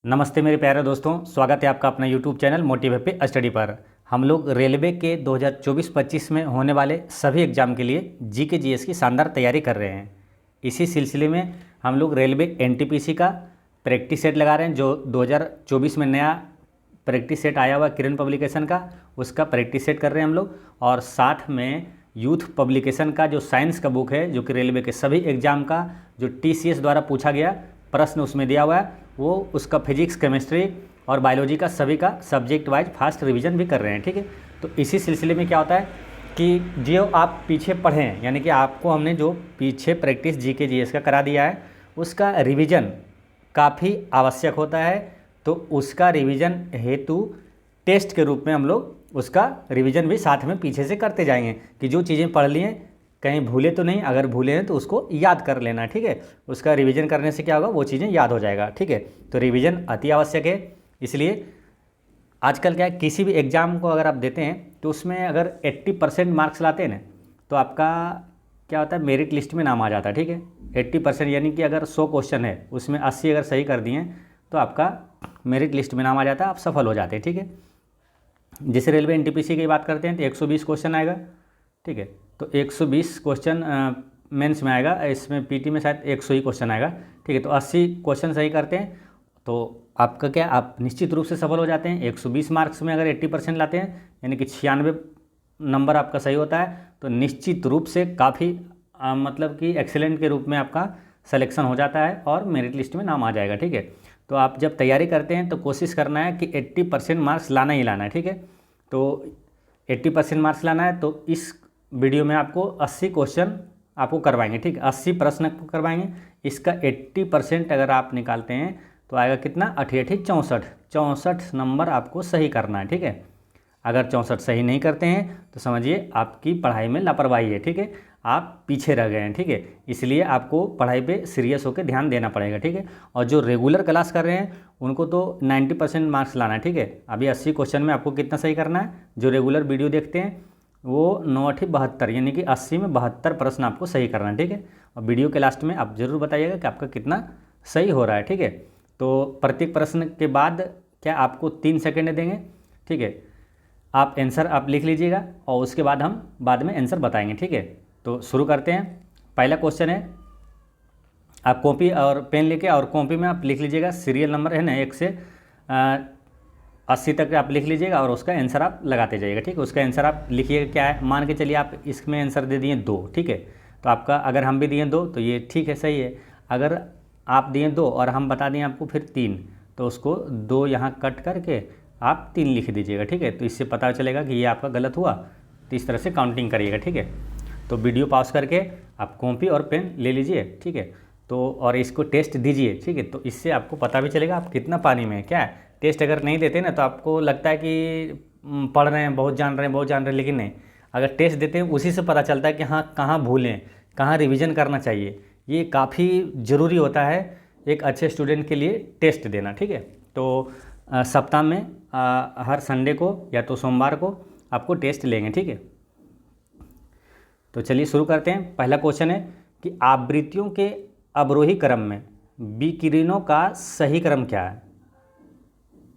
नमस्ते मेरे प्यारे दोस्तों, स्वागत है आपका अपना YouTube channel motive happy study पर। हम लोग रेलवे के 2024-25 में होने वाले सभी एग्जाम के लिए जीके जीएस की शानदार तैयारी कर रहे हैं। इसी सिलसिले में हम लोग रेलवे एनटीपीसी का प्रैक्टिस सेट लगा रहे हैं। जो 2024 में नया प्रैक्टिस सेट आया हुआ किरण पब्लिकेशन का, उसका प्रैक्टिस सेट कर रहे हैं हम लोग। और साथ में यूथ पब्लिकेशन का जो साइंस का बुक है, जो कि रेलवे के सभी एग्जाम का जो टीसीएस द्वारा पूछा गया प्रश्न उसमें दिया हुआ है, वो उसका फिजिक्स, केमिस्ट्री और बायोलॉजी का सभी का सब्जेक्ट वाइज फास्ट रिवीजन भी कर रहे हैं। ठीक है, तो इसी सिलसिले में क्या होता है कि जो आप पीछे पढ़ें, यानी कि आपको हमने जो पीछे प्रैक्टिस जीके जीएस का करा दिया है, उसका रिवीजन काफ़ी आवश्यक होता है। तो उसका रिवीजन हेतु टेस्ट के रूप में हम लोग उसका रिवीजन भी साथ में पीछे से करते जाएंगे कि जो चीज़ें पढ़ ली हैं कहीं भूले तो नहीं, अगर भूले हैं तो उसको याद कर लेना। ठीक है, उसका रिवीजन करने से क्या होगा, वो चीज़ें याद हो जाएगा। ठीक है, तो रिवीजन अति आवश्यक है। इसलिए आजकल क्या है, किसी भी एग्ज़ाम को अगर आप देते हैं तो उसमें अगर 80% मार्क्स लाते हैं ना, तो आपका क्या होता है, मेरिट लिस्ट में नाम आ जाता है। ठीक है, 80% यानी कि अगर 100 क्वेश्चन है उसमें 80 अगर सही कर दिए तो आपका मेरिट लिस्ट में नाम आ जाता है, आप सफल हो जाते हैं। ठीक है, जैसे रेलवे एनटीपीसी की बात करते हैं तो 120 क्वेश्चन आएगा। ठीक है, तो 120 क्वेश्चन मेंस में आएगा, इसमें पीटी में शायद 100 ही क्वेश्चन आएगा। ठीक है, तो 80 क्वेश्चन सही करते हैं तो आपका क्या, आप निश्चित रूप से सफल हो जाते हैं। 120 मार्क्स में अगर 80% लाते हैं, यानी कि 96 नंबर आपका सही होता है, तो निश्चित रूप से काफ़ी मतलब कि एक्सेलेंट के रूप में आपका सिलेक्शन हो जाता है और मेरिट लिस्ट में नाम आ जाएगा। ठीक है, तो आप जब तैयारी करते हैं तो कोशिश करना है कि 80% मार्क्स लाना ही लाना है। ठीक है, तो 80% मार्क्स लाना है, तो इस वीडियो में आपको 80 क्वेश्चन आपको करवाएंगे। ठीक है, 80 प्रश्न आपको करवाएंगे। इसका 80% अगर आप निकालते हैं तो आएगा कितना, 88 64 नंबर आपको सही करना है। ठीक है, अगर 64 सही नहीं करते हैं तो समझिए आपकी पढ़ाई में लापरवाही है। ठीक है, आप पीछे रह गए हैं। ठीक है, इसलिए आपको पढ़ाई पे सीरियस होकर ध्यान देना पड़ेगा। ठीक है, और जो रेगुलर क्लास कर रहे हैं उनको तो 90% मार्क्स लाना है। ठीक है, अभी 80 क्वेश्चन में आपको कितना सही करना है, जो रेगुलर वीडियो देखते हैं वो 9×8 = 72, यानी कि 80 में 72 प्रश्न आपको सही करना है। ठीक है, और वीडियो के लास्ट में आप ज़रूर बताइएगा कि आपका कितना सही हो रहा है। ठीक है, तो प्रत्येक प्रश्न के बाद क्या आपको 3 सेकेंड देंगे। ठीक है, आप आंसर आप लिख लीजिएगा और उसके बाद हम बाद में आंसर बताएंगे। ठीक है, तो शुरू करते हैं। पहला क्वेश्चन है, आप कॉपी और पेन लेके और कॉपी में आप लिख लीजिएगा, सीरियल नंबर है ना 1 से 80 तक आप लिख लीजिएगा और उसका आंसर आप लगाते जाइएगा। ठीक है, उसका आंसर आप लिखिएगा क्या है। मान के चलिए आप इसमें आंसर दे दिए 2। ठीक है, तो आपका अगर हम भी दिए 2 तो ये ठीक है, सही है। अगर आप दिए 2 और हम बता दें आपको फिर 3, तो उसको 2 यहाँ कट करके आप 3 लिख दीजिएगा। ठीक है, तो इससे पता चलेगा कि ये आपका गलत हुआ, तो इस तरह से काउंटिंग करिएगा। ठीक है, तो वीडियो पॉज करके आप कॉपी और पेन ले लीजिए। ठीक है, तो और इसको टेस्ट दीजिए। ठीक है, तो इससे आपको पता भी चलेगा आप कितना पानी में है। क्या है, टेस्ट अगर नहीं देते ना तो आपको लगता है कि पढ़ रहे हैं, बहुत जान रहे हैं, बहुत जान रहे हैं, लेकिन नहीं, अगर टेस्ट देते हैं उसी से पता चलता है कि हाँ कहाँ भूलें, कहाँ रिवीजन करना चाहिए। ये काफ़ी ज़रूरी होता है एक अच्छे स्टूडेंट के लिए टेस्ट देना। ठीक है, तो सप्ताह में हर संडे को या तो सोमवार को आपको टेस्ट लेंगे। ठीक है, तो चलिए शुरू करते हैं। पहला क्वेश्चन है कि आवृत्तियों के अवरोही क्रम में विकिरणों का सही क्रम क्या है।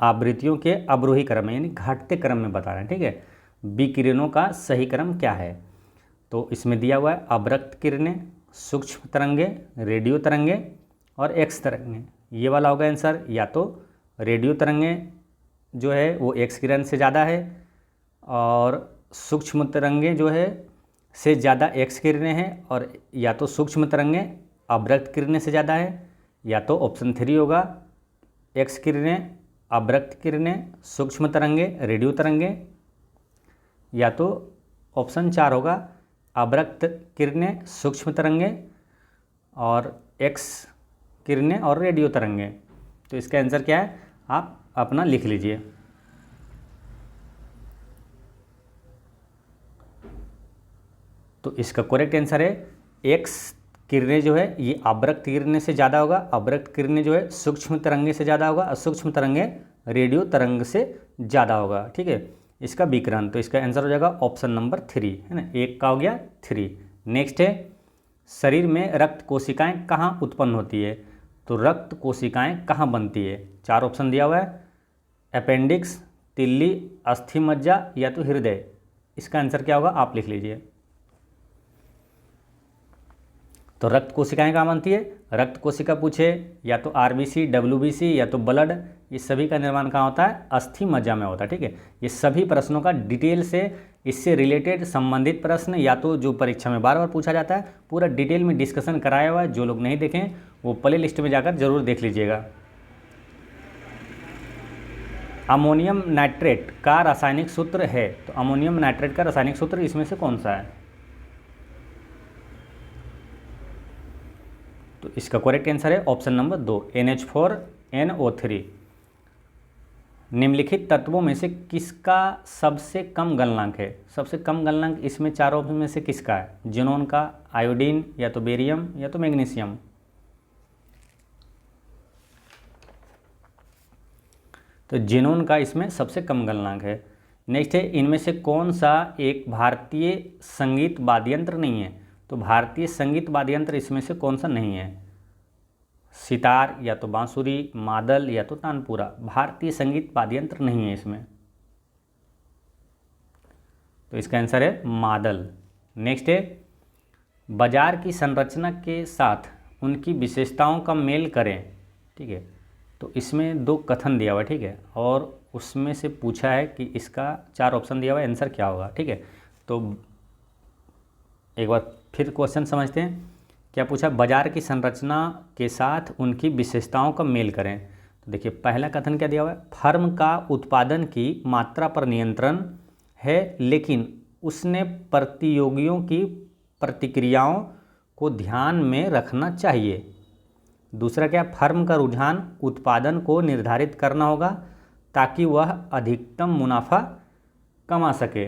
आवृत्तियों के अवरोही क्रम में यानी घटते क्रम में बता रहे हैं। ठीक है, विकिरणों का सही क्रम क्या है, तो इसमें दिया हुआ है अवरक्त किरणें, सूक्ष्म तरंगे, रेडियो तरंगे और एक्स तरंगे। ये वाला होगा आंसर। या तो रेडियो तरंगे जो है वो एक्स किरण से ज़्यादा है और सूक्ष्म तरंगे जो है से ज़्यादा एक्स किरणें हैं, और या तो सूक्ष्म तरंगे अवरक्त किरणें से ज़्यादा है, या तो ऑप्शन 3 होगा एक्स किरणें, अवरक्त किरणें, सूक्ष्म तरंगे, रेडियो तरंगे, या तो ऑप्शन 4 होगा अवरक्त किरणें, सूक्ष्म तरंगे और एक्स किरणें और रेडियो तरंगे। तो इसका आंसर क्या है, आप अपना लिख लीजिए। तो इसका करेक्ट आंसर है एक्स किरणें जो है ये अवरक्त किरणें से ज़्यादा होगा, अवरक्त किरणें जो है सूक्ष्म तरंगे से ज़्यादा होगा और सूक्ष्म तरंगे रेडियो तरंग से ज़्यादा होगा। ठीक है, इसका विकिरण, तो इसका आंसर हो जाएगा ऑप्शन नंबर 3, है ना, 1 का हो गया 3। नेक्स्ट है, शरीर में रक्त कोशिकाएं कहाँ उत्पन्न होती है। तो रक्त कोशिकाएं कहाँ बनती है? 4 ऑप्शन दिया हुआ है, अपेंडिक्स, तिल्ली, अस्थि मज्जा या तो हृदय। इसका आंसर क्या होगा आप लिख लीजिए। तो रक्त कोशिकाएं कहाँ बनती है? रक्त कोशिका पूछे या तो आरबीसी, डब्ल्यूबीसी या तो ब्लड, ये सभी का निर्माण कहाँ होता है? अस्थि मज्जा में होता है। ठीक है, ये सभी प्रश्नों का डिटेल से इससे रिलेटेड संबंधित प्रश्न या तो जो परीक्षा में बार बार पूछा जाता है पूरा डिटेल में डिस्कशन कराया हुआ है। जो लोग नहीं देखें वो प्ले लिस्ट में जाकर जरूर देख लीजिएगा। अमोनियम नाइट्रेट का रासायनिक सूत्र है, तो अमोनियम नाइट्रेट का रासायनिक सूत्र इसमें से कौन सा है? तो इसका करेक्ट आंसर है ऑप्शन नंबर 2, NH4NO3। निम्नलिखित तत्वों में से किसका सबसे कम गलनांक है? सबसे कम गलनांक इसमें चारों में से किसका है? जिनोन का, आयोडीन या तो बेरियम या तो मैग्नीशियम। तो जिनोन का इसमें सबसे कम गलनांक है। नेक्स्ट है, इनमें से कौन सा एक भारतीय संगीत वाद्ययंत्र नहीं है? तो भारतीय संगीत वाद्ययंत्र इसमें से कौन सा नहीं है? सितार या तो बांसुरी, मादल या तो तानपुरा। भारतीय संगीत वाद्ययंत्र नहीं है इसमें, तो इसका आंसर है मादल। नेक्स्ट है, बाजार की संरचना के साथ उनकी विशेषताओं का मेल करें। ठीक है, तो इसमें 2 कथन दिया हुआ है। ठीक है, और उसमें से पूछा है कि इसका 4 ऑप्शन दिया हुआ है, आंसर क्या होगा। ठीक है, तो एक बार फिर क्वेश्चन समझते हैं। क्या पूछा? बाजार की संरचना के साथ उनकी विशेषताओं का मेल करें। तो देखिए पहला कथन क्या दिया हुआ है? फर्म का उत्पादन की मात्रा पर नियंत्रण है लेकिन उसने प्रतियोगियों की प्रतिक्रियाओं को ध्यान में रखना चाहिए। दूसरा क्या? फर्म का रुझान उत्पादन को निर्धारित करना होगा ताकि वह अधिकतम मुनाफा कमा सके।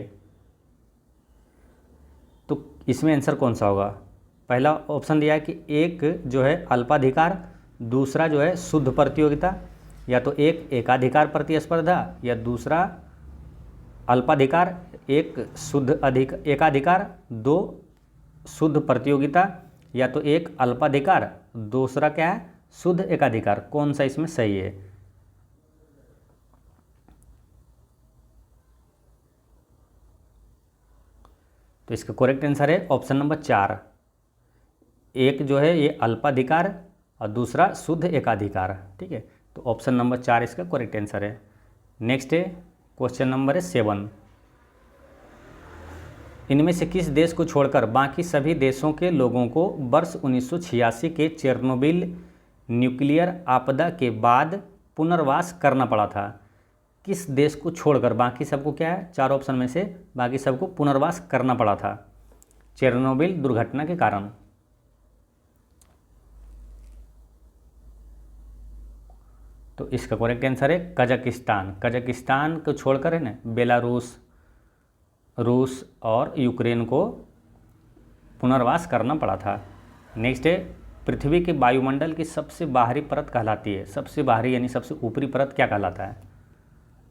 तो इसमें आंसर कौन सा होगा? पहला ऑप्शन दिया है कि एक जो है अल्पाधिकार, दूसरा जो है शुद्ध प्रतियोगिता, या तो एक एकाधिकार प्रतिस्पर्धा, या दूसरा अल्पाधिकार, एक शुद्ध एकाधिकार, 2 शुद्ध प्रतियोगिता, या तो एक अल्पाधिकार, दूसरा क्या है? शुद्ध एकाधिकार। कौन सा इसमें सही है? तो इसका करेक्ट आंसर है ऑप्शन नंबर 4। एक जो है ये अल्पाधिकार और दूसरा शुद्ध एकाधिकार। ठीक है, तो ऑप्शन नंबर 4 इसका करेक्ट आंसर है। नेक्स्ट है क्वेश्चन नंबर 7। इनमें से किस देश को छोड़कर बाकी सभी देशों के लोगों को वर्ष 1986 के चेरनोबिल न्यूक्लियर आपदा के बाद पुनर्वास करना पड़ा था? किस देश को छोड़कर बाकी सबको क्या है? 4 ऑप्शन में से बाकी सबको पुनर्वास करना पड़ा था चेरनोबिल दुर्घटना के कारण। तो इसका करेक्ट आंसर है कजाकिस्तान। कजाकिस्तान को छोड़कर है ना बेलारूस, रूस और यूक्रेन को पुनर्वास करना पड़ा था। नेक्स्ट है, पृथ्वी के वायुमंडल की सबसे बाहरी परत कहलाती है? सबसे बाहरी यानी सबसे ऊपरी परत क्या कहलाता है?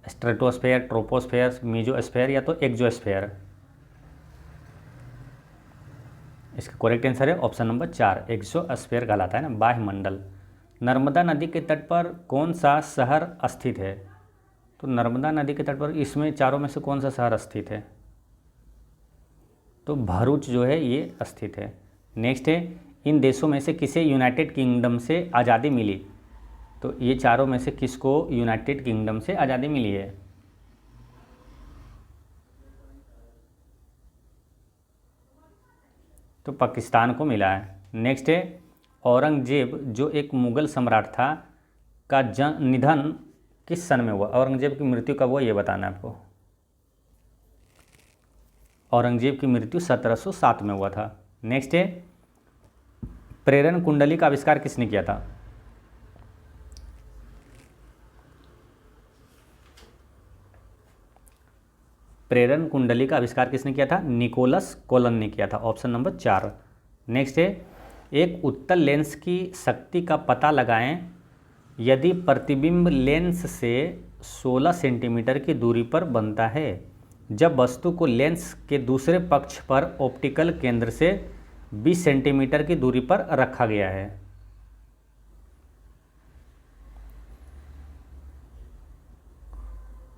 स्ट्रेटोस्फेयर, ट्रोपोस्फेयर, मीजोस्फेयर या तो एक्जोस्फेयर। इसका करेक्ट आंसर है ऑप्शन नंबर 4, एक्जोस्फेयर कहलाता है ना बाह्यमंडल। नर्मदा नदी के तट पर कौन सा शहर स्थित है? तो नर्मदा नदी के तट पर इसमें चारों में से कौन सा शहर स्थित है? तो भरूच जो है ये स्थित है। नेक्स्ट है, इन देशों में से किसे यूनाइटेड किंगडम से आज़ादी मिली? तो ये चारों में से किसको यूनाइटेड किंगडम से आज़ादी मिली है? तो पाकिस्तान को मिला है। नेक्स्ट है, औरंगजेब जो एक मुग़ल सम्राट था का निधन किस सन में हुआ? औरंगजेब की मृत्यु कब हुआ ये बताना है आपको। औरंगजेब की मृत्यु 1707 में हुआ था। नेक्स्ट है, प्रेरण कुंडली का आविष्कार किसने किया था? प्रेरण कुंडली का आविष्कार किसने किया था? निकोलस कोलन ने किया था, ऑप्शन नंबर 4। नेक्स्ट है, एक उत्तल लेंस की शक्ति का पता लगाएं यदि प्रतिबिंब लेंस से 16 सेंटीमीटर की दूरी पर बनता है जब वस्तु को लेंस के दूसरे पक्ष पर ऑप्टिकल केंद्र से 20 सेंटीमीटर की दूरी पर रखा गया है।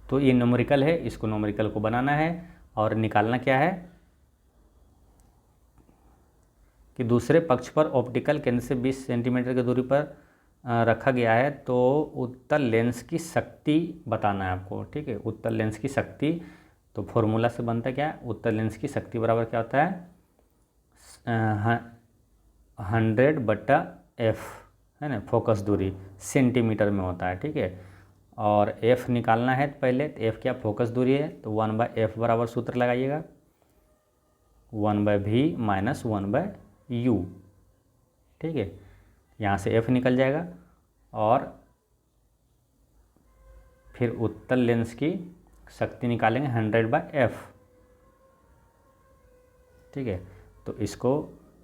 तो ये न्यूमेरिकल है, इसको न्यूमेरिकल को बनाना है और निकालना क्या है कि दूसरे पक्ष पर ऑप्टिकल केंद्र से 20 सेंटीमीटर की दूरी पर रखा गया है, तो उत्तल लेंस की शक्ति बताना है आपको। ठीक है, उत्तल लेंस की शक्ति, तो फॉर्मूला से बनता क्या है, उत्तल लेंस की शक्ति बराबर क्या होता है 100/f, है ना, फोकस दूरी सेंटीमीटर में होता है। ठीक है, और f निकालना है तो पहले f क्या फोकस दूरी है, तो 1/f बराबर सूत्र लगाइएगा 1/v माइनस 1/u। ठीक है, यहाँ से f निकल जाएगा और फिर उत्तल लेंस की शक्ति निकालेंगे 100/f। ठीक है, तो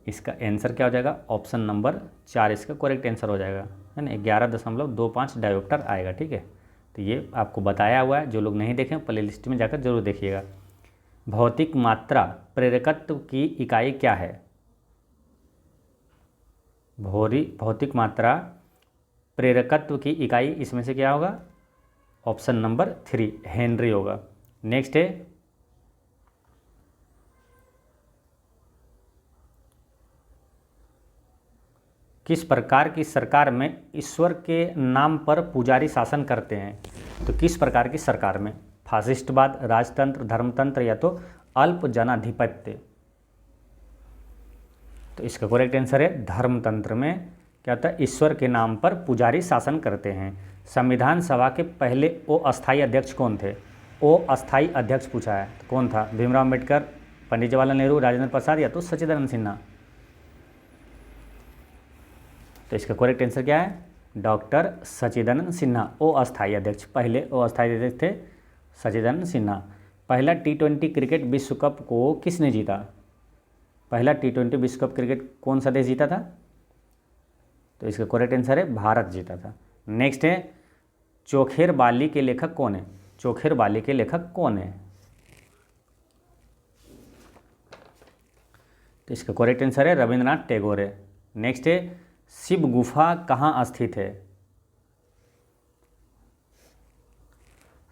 इसका आंसर क्या हो जाएगा, ऑप्शन नंबर 4 इसका करेक्ट आंसर हो जाएगा, है ना, 11.25 डायोप्टर आएगा। ठीक है, तो ये आपको बताया हुआ है, जो लोग नहीं देखें प्ले लिस्ट में जाकर जरूर देखिएगा। भौतिक मात्रा प्रेरकत्व की इकाई क्या है, भौतिक मात्रा प्रेरकत्व की इकाई इसमें से क्या होगा, ऑप्शन नंबर 3 हेनरी होगा। नेक्स्ट है किस प्रकार की सरकार में ईश्वर के नाम पर पुजारी शासन करते हैं, तो किस प्रकार की सरकार में, फासिस्टवाद, राजतंत्र, धर्मतंत्र या तो अल्प जनाधिपत्य। तो इसका करेक्ट आंसर है धर्मतंत्र में क्या होता है, ईश्वर के नाम पर पुजारी शासन करते हैं। संविधान सभा के पहले अस्थायी अध्यक्ष कौन थे, अस्थायी अध्यक्ष पूछा है, तो कौन था, भीमराव अम्बेडकर, पंडित जवाहरलाल नेहरू, राजेंद्र प्रसाद या तो सच्चिदानंद सिन्हा। तो इसका करेक्ट आंसर क्या है, डॉक्टर सच्चिदानंद सिन्हा अस्थायी अध्यक्ष, पहले अस्थायी अध्यक्ष थे सच्चिदानंद सिन्हा। पहला T20 क्रिकेट विश्व कप को किसने जीता, पहला T20 विश्व कप क्रिकेट कौन सा देश जीता था, तो इसका करेक्ट आंसर है भारत जीता था। नेक्स्ट है चोखेर बाली के लेखक कौन है, चोखेर बाली के लेखक कौन है, तो इसका करेक्ट आंसर है रविंद्रनाथ टैगोर है। नेक्स्ट है शिव गुफा कहाँ स्थित है,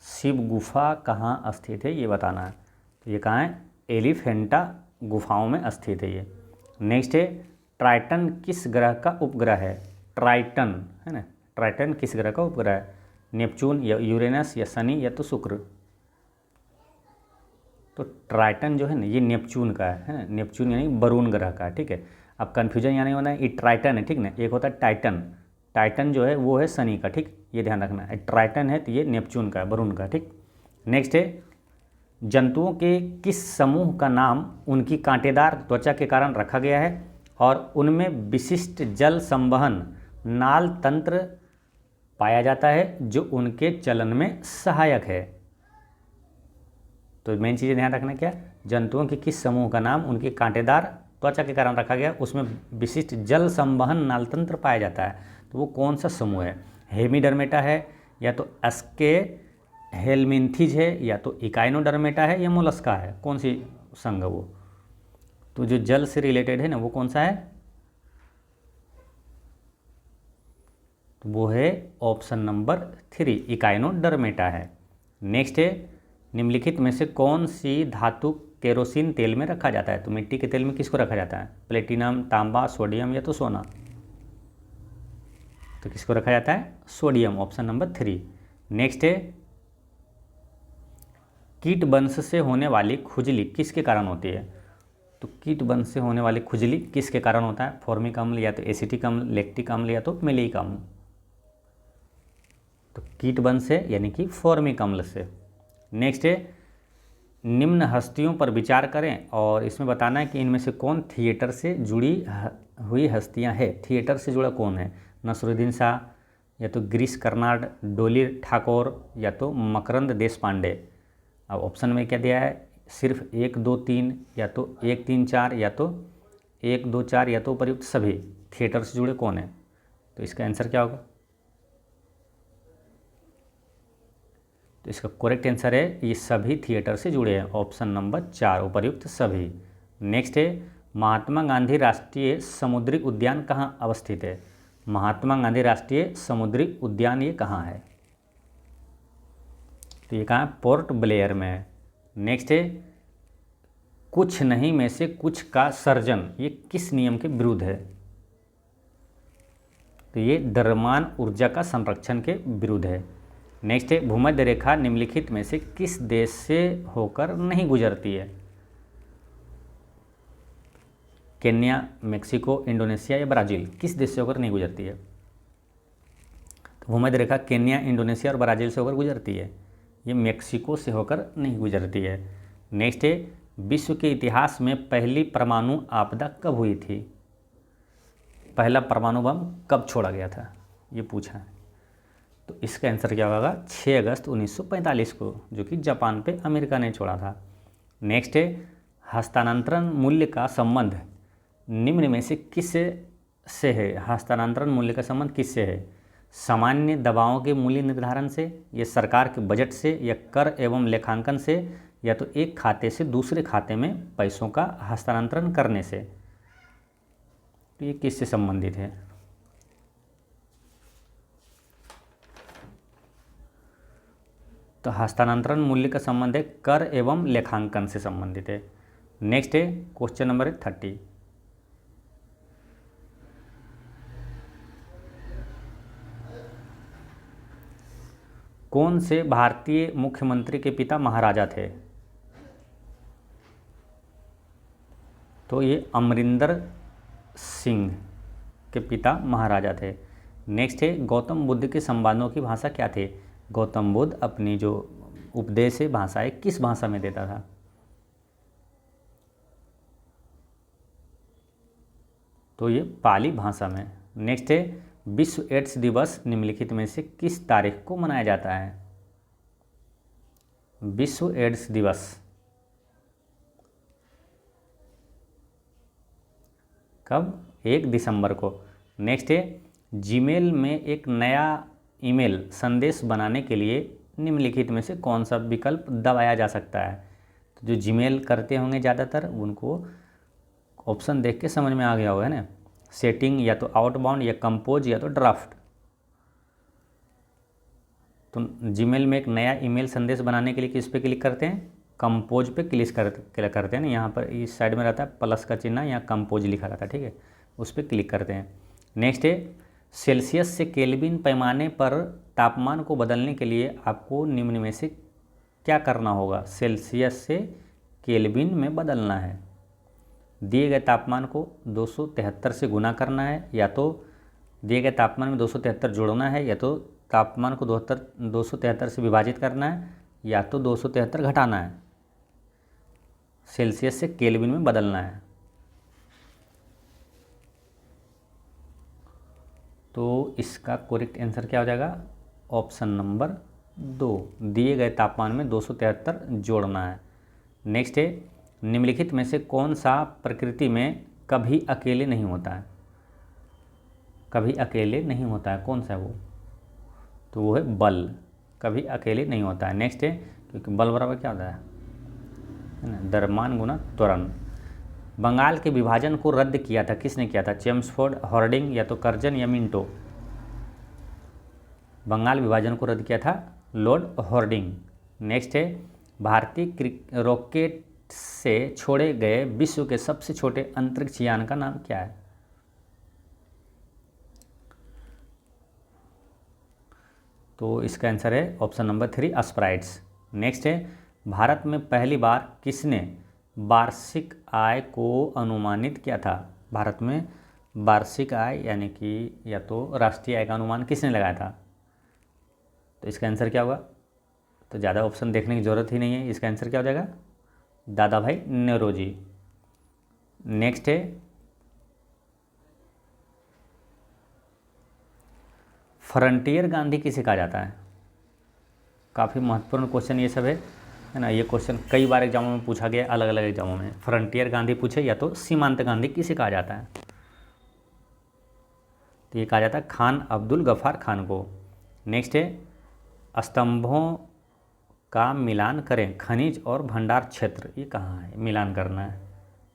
शिव गुफा कहाँ स्थित है ये बताना है, तो ये कहाँ है, एलिफेंटा गुफाओं में स्थित है ये। नेक्स्ट है ट्राइटन किस ग्रह का उपग्रह है, ट्राइटन, है ना, ट्राइटन किस ग्रह का उपग्रह है, नेपच्यून या यूरेनस या शनि या तो शुक्र। तो ट्राइटन जो है ना ये नेपच्यून का है ना, नेपच्यून यानी वरुण ग्रह का है। ठीक है, अब कन्फ्यूजन यहाँ नहीं होना है, ये ट्राइटन है, ठीक ना, एक होता है टाइटन, टाइटन जो है वो है शनि का, ठीक, ये ध्यान रखना है, ट्राइटन है तो ये नेपच्यून का, वरुण का। ठीक, नेक्स्ट है जंतुओं के किस समूह का नाम उनकी कांटेदार त्वचा के कारण रखा गया है और उनमें विशिष्ट जल संवहन नाल तंत्र पाया जाता है जो उनके चलन में सहायक है। तो मेन चीज़ें ध्यान रखना क्या, जंतुओं के किस समूह का नाम उनकी कांटेदार त्वचा के कारण रखा गया, उसमें विशिष्ट जल संवहन नाल तंत्र पाया जाता है, तो वो कौन सा समूह है, हेमीडर्मेटा है या तो एस्के हेलमिंथीज है या तो इकाइनोडर्मेटा है या मोलस्का है, कौन सी संघ है वो, तो जो जल से रिलेटेड है ना वो कौन सा है, तो वो है ऑप्शन नंबर 3 इकाइनोडर्मेटा है। नेक्स्ट है निम्नलिखित में से कौन सी धातु केरोसिन तेल में रखा जाता है, तो मिट्टी के तेल में किसको रखा जाता है, प्लेटिनम, तांबा, सोडियम या तो सोना, तो किसको रखा जाता है, सोडियम, ऑप्शन नंबर 3। नेक्स्ट है कीट वंश से होने वाली खुजली किसके कारण होती है, तो कीट वंश से होने वाली खुजली किसके कारण होता है, फॉर्मिक अम्ल या तो एसिटिक अम्ल, लैक्टिक अम्ल या तो मेलिक अम्ल, तो कीट वंश से यानी कि फॉर्मिक अम्ल से। नेक्स्ट है निम्न हस्तियों पर विचार करें और इसमें बताना है कि इनमें से कौन थिएटर से जुड़ी हुई हस्तियां हैं, थिएटर से जुड़ा कौन है, नसरुद्दीन शाह या तो गिरीश कर्नाड, डोली ठाकुर या तो मकरंद देशपांडे। अब ऑप्शन में क्या दिया है, सिर्फ 1 2 3 या तो 1 3 4 या तो 1 2 4 या तो उपयुक्त सभी थिएटर से जुड़े कौन है, तो इसका आंसर क्या होगा, तो इसका करेक्ट आंसर है ये सभी थिएटर से जुड़े हैं, ऑप्शन नंबर 4 उपयुक्त सभी। नेक्स्ट है महात्मा गांधी राष्ट्रीय समुद्री उद्यान कहाँ अवस्थित है, महात्मा गांधी राष्ट्रीय समुद्री उद्यान ये कहाँ है, तो ये कहाँ है, पोर्ट ब्लेयर में है। नेक्स्ट है कुछ नहीं में से कुछ का सर्जन, ये किस नियम के विरुद्ध है? तो ये द्रव्यमान ऊर्जा का संरक्षण के विरुद्ध है। नेक्स्ट है भूमध्य रेखा निम्नलिखित में से किस देश से होकर नहीं गुजरती है? केन्या, मेक्सिको, इंडोनेशिया या ब्राज़ील, किस देश से होकर नहीं गुजरती है? तो भूमध्य रेखा केन्या, इंडोनेशिया और ब्राज़ील से होकर गुजरती है, ये मेक्सिको से होकर नहीं गुजरती है। नेक्स्ट है विश्व के इतिहास में पहली परमाणु आपदा कब हुई थी? पहला परमाणु बम कब छोड़ा गया था, ये पूछा है। तो इसका आंसर क्या होगा, 6 अगस्त 1945 को, जो कि जापान पे अमेरिका ने छोड़ा था। नेक्स्ट है हस्तांतरण मूल्य का संबंध निम्न में से किस से है? हस्तांतरण मूल्य का संबंध किससे है? सामान्य दवाओं के मूल्य निर्धारण से, या सरकार के बजट से, या कर एवं लेखांकन से, या तो एक खाते से दूसरे खाते में पैसों का हस्तांतरण करने से। तो ये किससे संबंधित है? तो हस्तांतरण मूल्य का संबंध है कर एवं लेखांकन से संबंधित है। नेक्स्ट है क्वेश्चन नंबर 30। कौन से भारतीय मुख्यमंत्री के पिता महाराजा थे? तो ये अमरिंदर सिंह के पिता महाराजा थे। नेक्स्ट है गौतम बुद्ध के संवादों की भाषा क्या थी? गौतम बुद्ध अपनी जो उपदेश है भाषाएं किस भाषा में देता था? तो ये पाली भाषा में। नेक्स्ट है विश्व एड्स दिवस निम्नलिखित में से किस तारीख को मनाया जाता है? विश्व एड्स दिवस कब? 1 दिसंबर को। नेक्स्ट है जीमेल में एक नया ईमेल संदेश बनाने के लिए निम्नलिखित में से कौन सा विकल्प दबाया जा सकता है? तो जो जीमेल करते होंगे ज़्यादातर उनको ऑप्शन देख के समझ में आ गया होगा ना, सेटिंग, या तो आउटबाउंड, या कंपोज, या तो ड्राफ्ट। तो जीमेल में एक नया ईमेल संदेश बनाने के लिए किस पे क्लिक करते हैं? कंपोज पे क्लिक करते हैं ना, यहाँ पर इस साइड में रहता है प्लस का चिन्ह, यहाँ कंपोज लिखा रहता है, ठीक है, उस पर क्लिक करते हैं। नेक्स्ट है सेल्सियस से केल्विन पैमाने पर तापमान को बदलने के लिए आपको निम्न में से क्या करना होगा? सेल्सियस से केल्विन में बदलना है। दिए गए तापमान को 273 से गुना करना है, या तो दिए गए तापमान में 273 जोड़ना है, या तो तापमान को 273 से विभाजित करना है, या तो 273 घटाना है। सेल्सियस से केल्विन में बदलना है। तो इसका करेक्ट आंसर क्या हो जाएगा? ऑप्शन नंबर 2, दिए गए तापमान में 273 जोड़ना है। नेक्स्ट है निम्नलिखित में से कौन सा प्रकृति में कभी अकेले नहीं होता है? कभी अकेले नहीं होता है, कौन सा है वो? तो वो है बल, कभी अकेले नहीं होता है। नेक्स्ट है क्योंकि बल बराबर क्या होता है ना, द्रव्यमान गुना त्वरण। बंगाल के विभाजन को रद्द किया था, किसने किया था? चेम्सफोर्ड, हॉर्डिंग, या तो कर्जन, या मिंटो। बंगाल विभाजन को रद्द किया था लॉर्ड हॉर्डिंग। नेक्स्ट है भारतीय रॉकेट से छोड़े गए विश्व के सबसे छोटे अंतरिक्ष यान का नाम क्या है? तो इसका आंसर है ऑप्शन नंबर 3 स्प्राइट्स। नेक्स्ट है भारत में पहली बार किसने वार्षिक आय को अनुमानित किया था? भारत में वार्षिक आय यानी कि या तो राष्ट्रीय आय का अनुमान किसने लगाया था? तो इसका आंसर क्या होगा? तो ज़्यादा ऑप्शन देखने की ज़रूरत ही नहीं है, इसका आंसर क्या हो जाएगा? दादा भाई नेरोजी। नेक्स्ट है फ्रंटियर गांधी किसे कहा जाता है? काफ़ी महत्वपूर्ण क्वेश्चन ये सब है ना। ये क्वेश्चन कई बार एग्जामों में पूछा गया, अलग अलग एग्जामों में। फ्रंटियर गांधी पूछे या तो सीमांत गांधी किसे कहा जाता है? तो ये कहा जाता है खान अब्दुल गफ्फार खान को। नेक्स्ट है स्तंभों का मिलान करें, खनिज और भंडार क्षेत्र, ये कहाँ है मिलान करना है?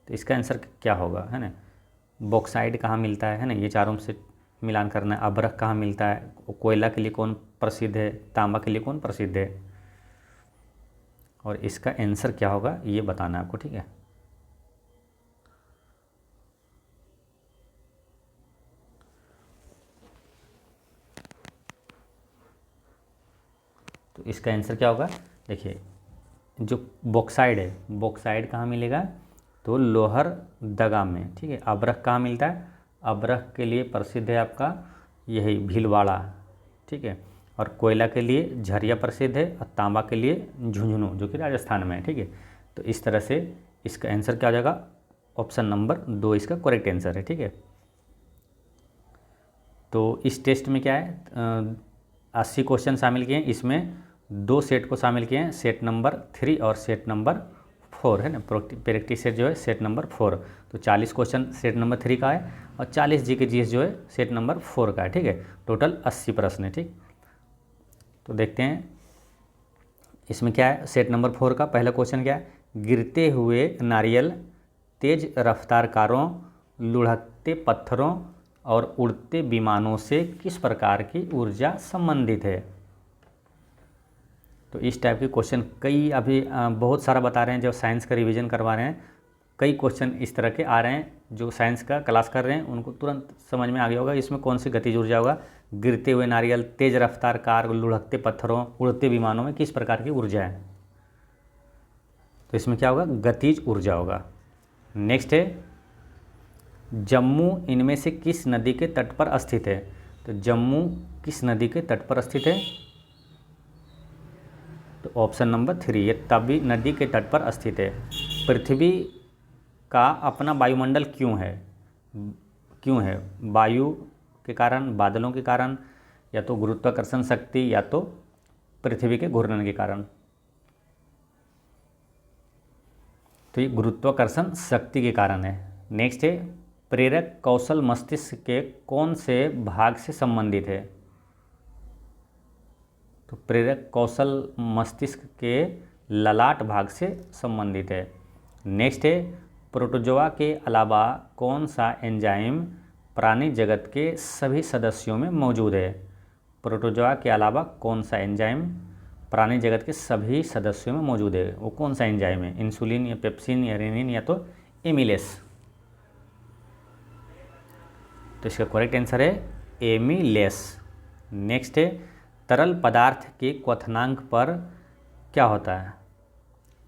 तो इसका आंसर क्या होगा, है ना? बॉक्साइड कहाँ मिलता है ना, ये चारों से मिलान करना है। अभ्रक कहाँ मिलता है? कोयला के लिए कौन प्रसिद्ध है? तांबा के लिए कौन प्रसिद्ध है? और इसका आंसर क्या होगा ये बताना है आपको, ठीक है। तो इसका आंसर क्या होगा, देखिए जो बॉक्साइड है, बॉक्साइड कहाँ मिलेगा, तो लोहरदगा में, ठीक है। अब्रक कहाँ मिलता है, अब्रक के लिए प्रसिद्ध है आपका यही भीलवाड़ा, ठीक है। और कोयला के लिए झरिया प्रसिद्ध है, और तांबा के लिए झुंझुनू जो कि राजस्थान में है, ठीक है। तो इस तरह से इसका आंसर क्या हो जाएगा, ऑप्शन नंबर 2 इसका करेक्ट आंसर है, ठीक है। तो इस टेस्ट में क्या है, 80 क्वेश्चन शामिल किए हैं, इसमें 2 सेट को शामिल किए हैं, सेट नंबर 3 और सेट नंबर 4 है ना, प्रैक्टिस सेट जो है सेट नंबर 4। तो 40 क्वेश्चन सेट नंबर 3 का है और 40 जीके जीएस जो है सेट नंबर 4 का है, ठीक है। टोटल 80 प्रश्न है, ठीक। तो देखते हैं इसमें क्या है, सेट नंबर 4 का पहला क्वेश्चन क्या है, गिरते हुए नारियल, तेज रफ्तार कारों, लुढ़कते पत्थरों और उड़ते विमानों से किस प्रकार की ऊर्जा संबंधित है। तो इस टाइप के क्वेश्चन कई अभी बहुत सारा बता रहे हैं, जब साइंस का रिवीजन करवा रहे हैं कई क्वेश्चन इस तरह के आ रहे हैं, जो साइंस का क्लास कर रहे हैं उनको तुरंत समझ में आ गया होगा इसमें कौन सी गतिज ऊर्जा होगा। गिरते हुए नारियल, तेज रफ्तार कार, लुढ़कते पत्थरों, उड़ते विमानों में किस प्रकार की ऊर्जा है, तो इसमें क्या होगा, गतिज ऊर्जा होगा। नेक्स्ट है जम्मू इनमें से किस नदी के तट पर स्थित है। तो जम्मू किस नदी के तट पर स्थित है, तो ऑप्शन नंबर 3 ये तवी नदी के तट पर स्थित है। पृथ्वी का अपना वायुमंडल क्यों है, क्यों है, वायु के कारण, बादलों के कारण, या तो गुरुत्वाकर्षण शक्ति, या तो पृथ्वी के घूर्णन के कारण। तो ये गुरुत्वाकर्षण शक्ति के कारण है। नेक्स्ट है प्रेरक कौशल मस्तिष्क के कौन से भाग से संबंधित है। तो प्रेरक कौशल मस्तिष्क के ललाट भाग से संबंधित है। नेक्स्ट है प्रोटोजोआ के अलावा कौन सा एंजाइम प्राणी जगत के सभी सदस्यों में मौजूद है। प्रोटोजोआ के अलावा कौन सा एंजाइम प्राणी जगत के सभी सदस्यों में मौजूद है, वो कौन सा एंजाइम है, इंसुलिन या पेप्सिन या रेनिन या तो एमिलेस। तो इसका करेक्ट आंसर है एमिलेस। नेक्स्ट है तरल पदार्थ के क्वथनांक पर क्या होता है,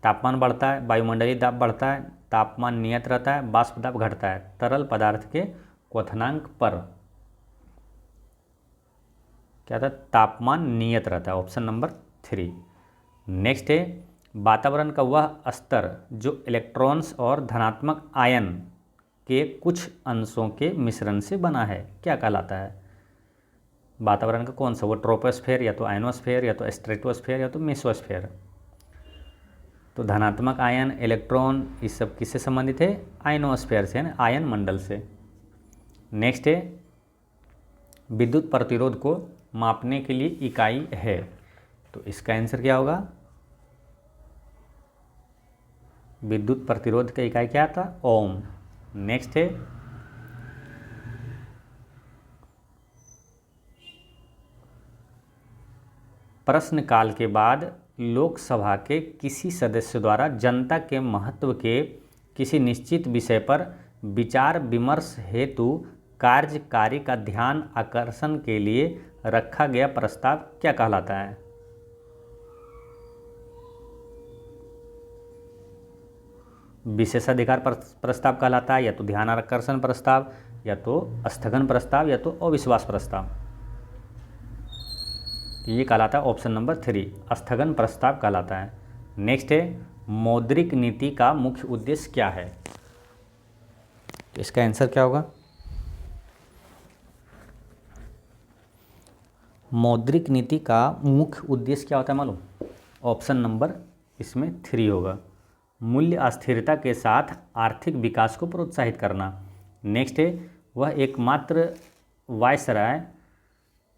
तापमान बढ़ता है, वायुमंडलीय दाब बढ़ता है, तापमान नियत रहता है, वाष्प दाब घटता है। तरल पदार्थ के क्वथनांक पर क्या था, तापमान नियत रहता है, ऑप्शन नंबर 3। नेक्स्ट है वातावरण का वह स्तर जो इलेक्ट्रॉन्स और धनात्मक आयन के कुछ अंशों के मिश्रण से बना है, क्या कहलाता है। वातावरण का कौन सा, वो ट्रोपोस्फेयर या तो आयनोस्फेयर या तो स्ट्रेटोस्फेयर या तो मेसोस्फेयर। तो धनात्मक आयन, इलेक्ट्रॉन, इस सब किससे संबंधित है, आयनोस्फेयर से, है आयन मंडल से। नेक्स्ट है विद्युत प्रतिरोध को मापने के लिए इकाई है। तो इसका आंसर क्या होगा, विद्युत प्रतिरोध का इकाई क्या था, ओम। नेक्स्ट है प्रश्नकाल के बाद लोकसभा के किसी सदस्य द्वारा जनता के महत्व के किसी निश्चित विषय पर विचार विमर्श हेतु कार्यकारी का ध्यान आकर्षण के लिए रखा गया प्रस्ताव क्या कहलाता है। विशेषाधिकार प्रस्ताव कहलाता है, या तो ध्यान आकर्षण प्रस्ताव, या तो स्थगन प्रस्ताव, या तो अविश्वास प्रस्ताव। ये कहलाता है ऑप्शन नंबर 3 स्थगन प्रस्ताव कहलाता है। नेक्स्ट है मौद्रिक नीति का मुख्य उद्देश्य क्या है। तो इसका आंसर क्या होगा, मौद्रिक नीति का मुख्य उद्देश्य क्या होता है मालूम, ऑप्शन नंबर इसमें 3 होगा, मूल्य अस्थिरता के साथ आर्थिक विकास को प्रोत्साहित करना। नेक्स्ट है वह एकमात्र वायसराय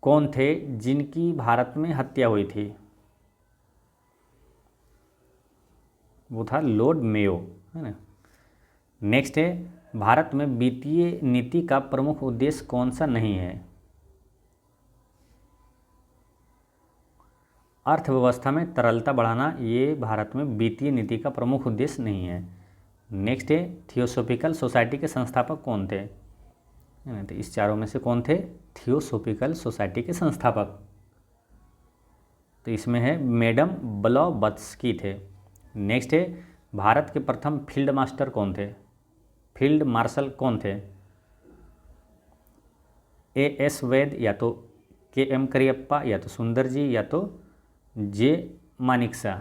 कौन थे जिनकी भारत में हत्या हुई थी। वो था लॉर्ड मेयो, है ना। नेक्स्ट है भारत में वित्तीय नीति का प्रमुख उद्देश्य कौन सा नहीं है। अर्थव्यवस्था में तरलता बढ़ाना ये भारत में वित्तीय नीति का प्रमुख उद्देश्य नहीं है। नेक्स्ट है, थियोसॉफिकल सोसाइटी के संस्थापक कौन थे? तो इस चारों में से कौन थे थियोसॉफिकल सोसाइटी के संस्थापक? तो इसमें है मैडम ब्लॉवत्स्की थे। नेक्स्ट है, भारत के प्रथम फील्ड मास्टर कौन थे? फील्ड मार्शल कौन थे? एएस वैद, या तो केएम करियप्पा, या तो सुंदर जी, या तो जे मानिकशा।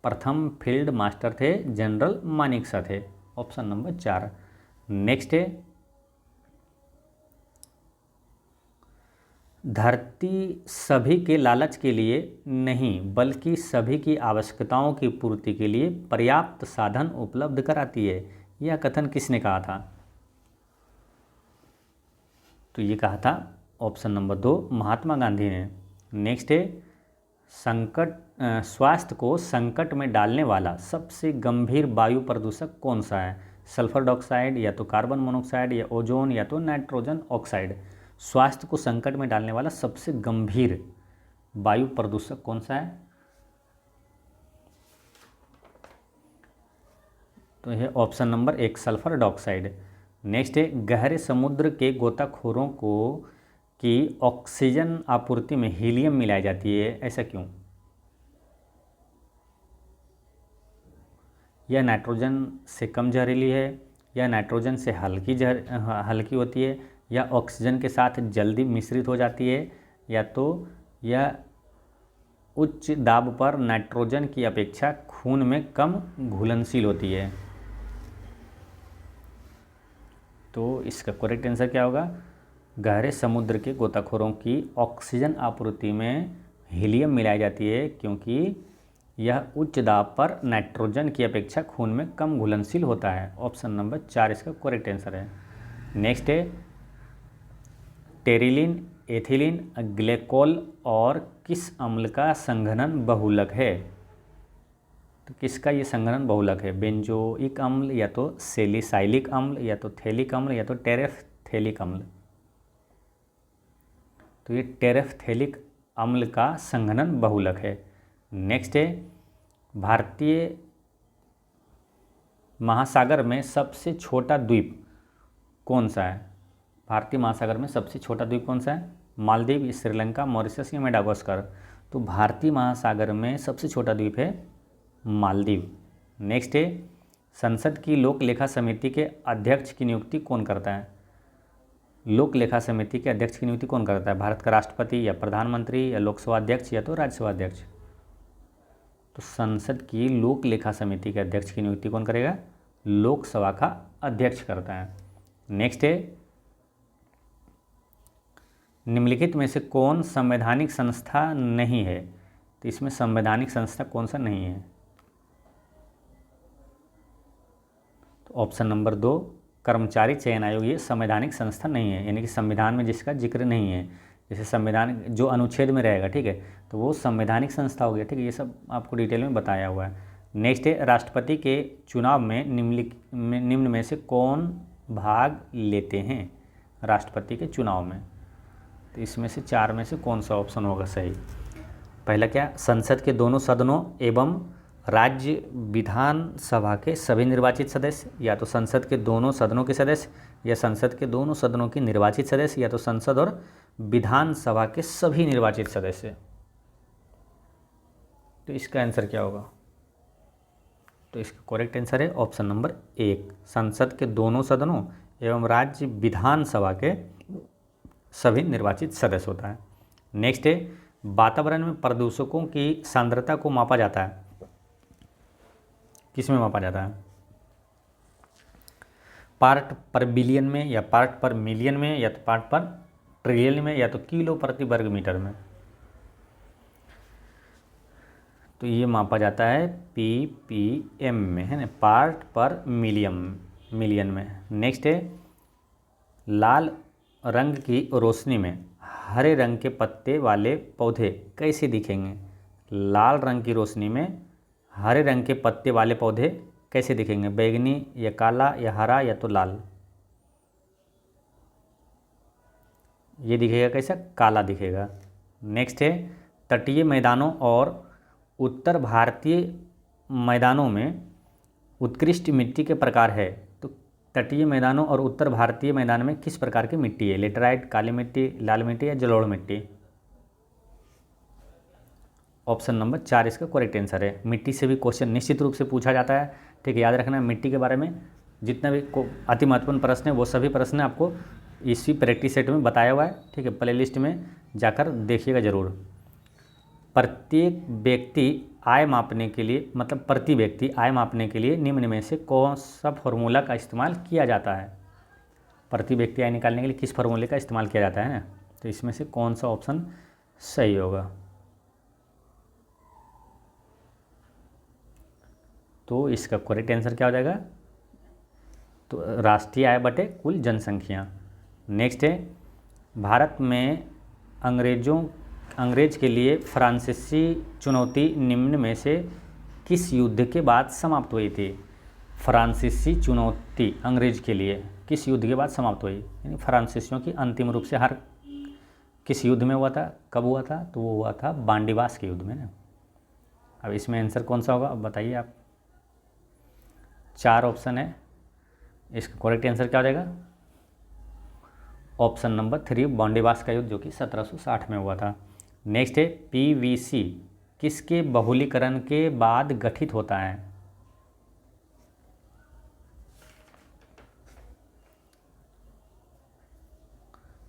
प्रथम फील्ड मास्टर थे जनरल मानिकशा थे, ऑप्शन नंबर 4। नेक्स्ट है, धरती सभी के लालच के लिए नहीं बल्कि सभी की आवश्यकताओं की पूर्ति के लिए पर्याप्त साधन उपलब्ध कराती है। यह कथन किसने कहा था? तो ये कहा था ऑप्शन नंबर 2 महात्मा गांधी ने। नेक्स्ट है, स्वास्थ्य को संकट में डालने वाला सबसे गंभीर वायु प्रदूषक कौन सा है? सल्फर डाइऑक्साइड, या तो कार्बन मोनोऑक्साइड, या ओजोन, या तो नाइट्रोजन ऑक्साइड। स्वास्थ्य को संकट में डालने वाला सबसे गंभीर वायु प्रदूषक कौन सा है? तो यह option number 1 sulphur dioxide. Next है, गहरे समुद्र के गोताखोरों को की ऑक्सीजन आपूर्ति में हीलियम मिलाई जाती है, ऐसा क्यों? यह नाइट्रोजन से कम जहरीली है, या नाइट्रोजन से हल्की होती है, या ऑक्सीजन के साथ जल्दी मिश्रित हो जाती है, या तो यह उच्च दाब पर नाइट्रोजन की अपेक्षा खून में कम घुलनशील होती है। तो इसका करेक्ट आंसर क्या होगा? गहरे समुद्र के गोताखोरों की ऑक्सीजन आपूर्ति में हीलियम मिलाई जाती है क्योंकि यह उच्च दाब पर नाइट्रोजन की अपेक्षा खून में कम घुलनशील होता है। ऑप्शन नंबर 4 इसका करेक्ट आंसर है। नेक्स्ट है, टेरिलिन, एथिलीन, ग्लिकोल और किस अम्ल का संघनन बहुलक है? तो किसका ये संघनन बहुलक है? बेंजोइक अम्ल, या तो सैलिसाइलिक अम्ल, या तो थैलिक अम्ल, या तो टेरेफ्थैलिक अम्ल। तो ये टेरेफ्थैलिक अम्ल का संघनन बहुलक है। नेक्स्ट है, भारतीय महासागर में सबसे छोटा द्वीप कौन सा है? भारतीय महासागर में सबसे छोटा द्वीप कौन सा है? मालदीव, श्रीलंका, मॉरिशस या मेडागास्कर। तो भारतीय महासागर में सबसे छोटा द्वीप है मालदीव। नेक्स्ट है, संसद की लोक लेखा समिति के अध्यक्ष की नियुक्ति कौन करता है? लोक लेखा समिति के अध्यक्ष की नियुक्ति कौन करता है? भारत का राष्ट्रपति, या प्रधानमंत्री, या लोकसभा अध्यक्ष, या तो राज्यसभा अध्यक्ष। तो संसद की लोक लेखा समिति के अध्यक्ष की नियुक्ति कौन करेगा? लोकसभा का अध्यक्ष करता है। नेक्स्ट है, निम्नलिखित में से कौन संवैधानिक संस्था नहीं है? तो इसमें संवैधानिक संस्था कौन सा नहीं है? तो ऑप्शन नंबर 2 कर्मचारी चयन आयोग ये संवैधानिक संस्था नहीं है, यानी कि संविधान में जिसका जिक्र नहीं है। जैसे संविधान जो अनुच्छेद में रहेगा, ठीक है, तो वो संवैधानिक संस्था हो गया, ठीक है। ये सब आपको डिटेल में बताया हुआ है। नेक्स्ट है, राष्ट्रपति के चुनाव में निम्न में से कौन भाग लेते हैं? राष्ट्रपति के चुनाव में, तो इसमें से 4 में से कौन सा ऑप्शन होगा सही? पहला क्या? संसद के दोनों सदनों एवं राज्य विधानसभा के सभी निर्वाचित सदस्य, या तो संसद के दोनों सदनों के सदस्य, या संसद के दोनों सदनों के निर्वाचित सदस्य, या तो संसद और विधानसभा के सभी निर्वाचित सदस्य। तो इसका आंसर क्या होगा? तो इसका करेक्ट आंसर है ऑप्शन नंबर 1 संसद के दोनों सदनों एवं राज्य विधानसभा के सभी निर्वाचित सदस्य होता है। नेक्स्ट है, वातावरण में प्रदूषकों की सांद्रता को मापा जाता है, किस में मापा जाता है? पार्ट पर बिलियन में, या पार्ट पर मिलियन में, या तो पार्ट पर ट्रिलियन में, या तो किलो प्रति वर्ग मीटर में। तो ये मापा जाता है ppm में, है ना, पार्ट पर मिलियन में। नेक्स्ट है, लाल रंग की रोशनी में हरे रंग के पत्ते वाले पौधे कैसे दिखेंगे? लाल रंग की रोशनी में हरे रंग के पत्ते वाले पौधे कैसे दिखेंगे? बैंगनी, या काला, या हरा, या तो लाल। ये दिखेगा कैसा? काला दिखेगा। नेक्स्ट है, तटीय मैदानों और उत्तर भारतीय मैदानों में उत्कृष्ट मिट्टी के प्रकार है। तो तटीय मैदानों और उत्तर भारतीय मैदान में किस प्रकार की मिट्टी है? लेटराइट, काली मिट्टी, लाल मिट्टी या जलोढ़ मिट्टी? ऑप्शन नंबर 4 इसका करेक्ट आंसर है। मिट्टी से भी क्वेश्चन निश्चित रूप से पूछा जाता है, ठीक है। याद रखना मिट्टी के बारे में जितना भी अति महत्वपूर्ण प्रश्न है वो सभी प्रश्न आपको इसी प्रैक्टिस सेट में बताया हुआ है, ठीक है। प्ले लिस्ट में जाकर देखिएगा ज़रूर। प्रत्येक व्यक्ति आय मापने के लिए, मतलब प्रति व्यक्ति आय मापने के लिए निम्न में से कौन सा फॉर्मूला का इस्तेमाल किया जाता है? प्रति व्यक्ति आय निकालने के लिए किस फॉर्मूले का इस्तेमाल किया जाता है ना? तो इसमें से कौन सा ऑप्शन सही होगा? तो इसका करेक्ट आंसर क्या हो जाएगा? तो राष्ट्रीय आय बटे कुल जनसंख्या। नेक्स्ट है, भारत में अंग्रेज के लिए फ्रांसीसी चुनौती निम्न में से किस युद्ध के बाद समाप्त हुई थी? फ्रांसीसी चुनौती अंग्रेज के लिए किस युद्ध के बाद समाप्त हुई? यानी फ्रांसीसियों की अंतिम रूप से हार किस युद्ध में हुआ था, कब हुआ था? तो वो हुआ था बांडीवास के युद्ध में ना। अब इसमें आंसर कौन सा होगा अब बताइए आप। 4 ऑप्शन है, इसका करेक्ट आंसर क्या हो जाएगा? ऑप्शन नंबर 3 बांडीवास का युद्ध, जो कि 1760 में हुआ था। नेक्स्ट है, पीवीसी किसके बहुलीकरण के बाद गठित होता है?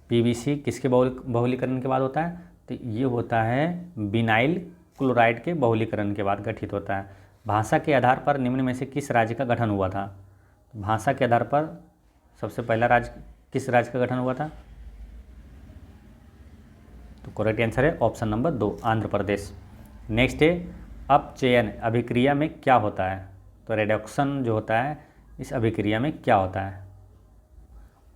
पीवीसी किसके बहुलीकरण के बाद होता है? तो ये होता है विनाइल क्लोराइड के बहुलीकरण के बाद गठित होता है। भाषा के आधार पर निम्न में से किस राज्य का गठन हुआ था? भाषा के आधार पर सबसे पहला राज्य किस राज्य का गठन हुआ था? तो करेक्ट आंसर है option number 2 Andhra Pradesh. Next है, अपचयन अभिक्रिया में क्या होता है? तो रेडक्शन जो होता है इस अभिक्रिया में क्या होता है?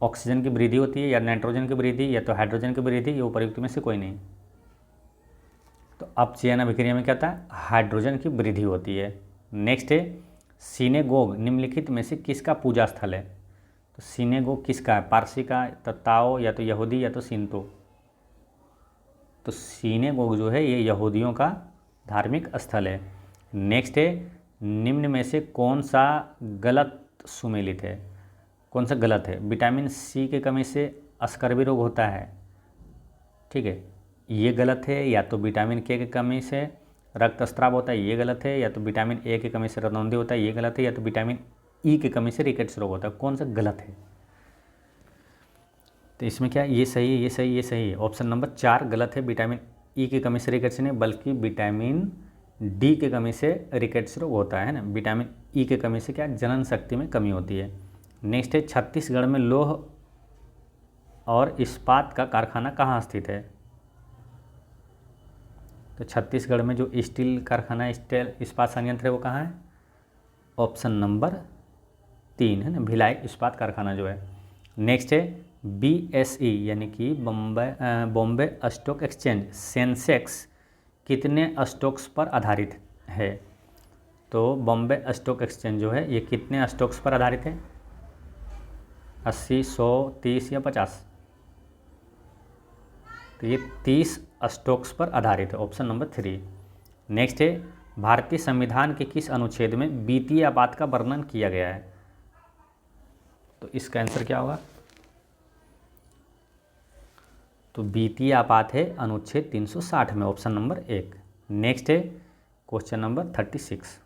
ऑक्सीजन की वृद्धि होती है, या नाइट्रोजन की वृद्धि, या तो हाइड्रोजन की वृद्धि, या उपर्युक्त में से कोई नहीं। तो अपचयन अभिक्रिया में क्या होता है? हाइड्रोजन की वृद्धि होती है। नेक्स्ट है, सिनेगोग निम्नलिखित में से किसका पूजा स्थल है? तो सिनेगोग किसका है? पारसी का, तो ताओ, या तो यहूदी, या तो सिंतो। तो सिनेगोग जो है ये यहूदियों का धार्मिक स्थल है। नेक्स्ट है, निम्न में से कौन सा गलत सुमेलित है? कौन सा गलत है? विटामिन सी की कमी से स्कर्वी रोग होता है, ठीक है, ये गलत है। या तो विटामिन के की कमी से रक्तस्राव होता है, ये गलत है। या तो विटामिन ए की कमी से रतौंधी होता है, ये गलत है। या तो विटामिन ई की कमी से रिकेट्स रोग होता है, कौन सा गलत है? तो इसमें क्या ये सही है, ये सही, ये सही है। ऑप्शन नंबर 4 गलत है। विटामिन ई की कमी से रिकेट्स नहीं, बल्कि विटामिन डी की कमी से रिकेट्स रोग होता है ना। विटामिन ई की कमी से क्या जनन शक्ति में कमी होती है। नेक्स्ट है, छत्तीसगढ़ में लौह और इस्पात का कारखाना कहाँ स्थित है? तो छत्तीसगढ़ में जो स्टील कारखाना, स्टील इस्पात संयंत्र है वो कहाँ है? ऑप्शन नंबर 3 है ना, भिलाई इस्पात कारखाना जो है। नेक्स्ट है, BSE यानी कि बॉम्बे स्टॉक एक्सचेंज सेंसेक्स कितने स्टॉक्स पर आधारित है? तो बॉम्बे स्टॉक एक्सचेंज जो है ये कितने स्टॉक्स पर आधारित है? 80, 100, 30 या 50? तो ये 30 स्टॉक्स पर आधारित है, ऑप्शन नंबर 3। नेक्स्ट है, भारतीय संविधान के किस अनुच्छेद में वित्तीय आपात का वर्णन किया गया है? तो इसका आंसर क्या होगा? तो वित्तीय आपात है अनुच्छेद 360 में, ऑप्शन नंबर 1। नेक्स्ट है क्वेश्चन नंबर 36।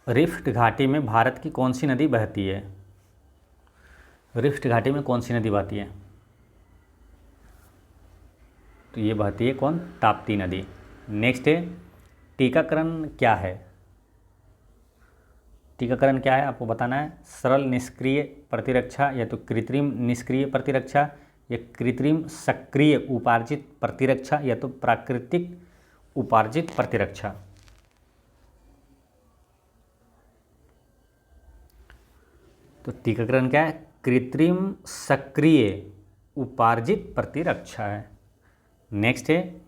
रिफ्ट घाटी में भारत की कौन सी नदी बहती है? रिफ्ट घाटी में कौन सी नदी बहती है? तो ये बहती है कौन? ताप्ती नदी। नेक्स्ट है, टीकाकरण क्या है? टीकाकरण क्या है आपको बताना है। सरल निष्क्रिय प्रतिरक्षा, या तो कृत्रिम निष्क्रिय प्रतिरक्षा, या कृत्रिम सक्रिय उपार्जित प्रतिरक्षा, या तो प्राकृतिक उपार्जित प्रतिरक्षा। तो टीकाकरण क्या है? कृत्रिम सक्रिय उपार्जित प्रतिरक्षा है। नेक्स्ट है,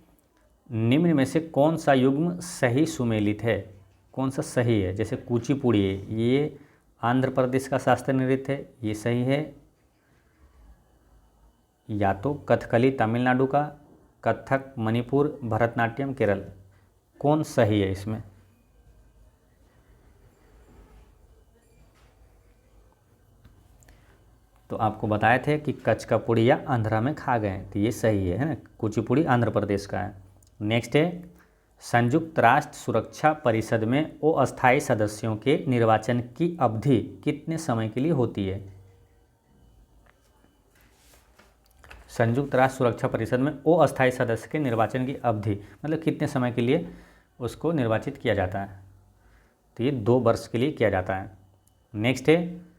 निम्न में से कौन सा युग्म सही सुमेलित है? कौन सा सही है? जैसे कुचिपुड़ी है, ये आंध्र प्रदेश का शास्त्रीय नृत्य है, ये सही है। या तो कथकली तमिलनाडु का, कथक मणिपुर, भरतनाट्यम केरल, कौन सही है इसमें? तो आपको बताए थे कि कचकपुड़ी या आंध्रा में खा गए, तो ये सही है ना, कुचिपुड़ी आंध्र प्रदेश का है। नेक्स्ट है, संयुक्त राष्ट्र सुरक्षा परिषद में अस्थायी सदस्यों के निर्वाचन की अवधि कितने समय के लिए होती है? संयुक्त राष्ट्र सुरक्षा परिषद में अस्थायी सदस्य के निर्वाचन की अवधि मतलब कितने समय के लिए उसको निर्वाचित किया जाता है? तो ये 2 वर्ष के लिए किया जाता है। नेक्स्ट है,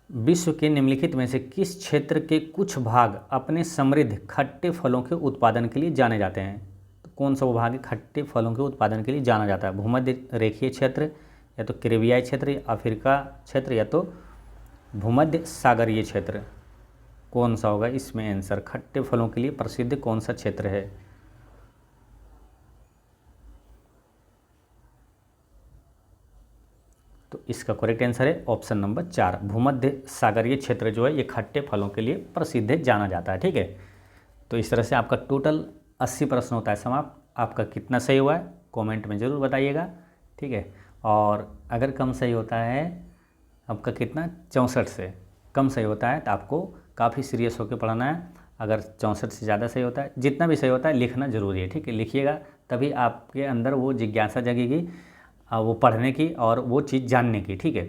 विश्व के निम्नलिखित में से किस क्षेत्र के कुछ भाग अपने समृद्ध खट्टे फलों के उत्पादन के लिए जाने जाते हैं? तो कौन सा वो भाग खट्टे फलों के उत्पादन के लिए जाना जाता है? भूमध्य रेखीय क्षेत्र, या तो कैरिबियाई क्षेत्र, या अफ्रीका क्षेत्र, या तो भूमध्य सागरीय क्षेत्र? कौन सा होगा इसमें आंसर? खट्टे फलों के लिए प्रसिद्ध कौन सा क्षेत्र है? तो इसका करेक्ट आंसर है ऑप्शन नंबर 4, भूमध्य सागरीय क्षेत्र जो है ये खट्टे फलों के लिए प्रसिद्ध है, जाना जाता है। ठीक है, तो इस तरह से आपका टोटल 80 प्रश्न होता है समाप्त। आपका कितना सही हुआ है कमेंट में ज़रूर बताइएगा। ठीक है, और अगर कम सही होता है आपका कितना 64 से कम सही होता है तो आपको काफ़ी सीरियस होकर पढ़ना है। अगर 64 से ज़्यादा सही होता है, जितना भी सही होता है लिखना ज़रूरी है। ठीक है, लिखिएगा तभी आपके अंदर वो जिज्ञासा जगेगी वो पढ़ने की और वो चीज़ जानने की। ठीक है,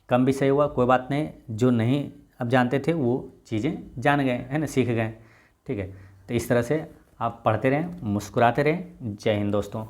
कम भी सही हुआ कोई बात नहीं, जो नहीं अब जानते थे वो चीज़ें जान गए, है ना, सीख गए। ठीक है, तो इस तरह से आप पढ़ते रहें, मुस्कुराते रहें। जय हिंद दोस्तों।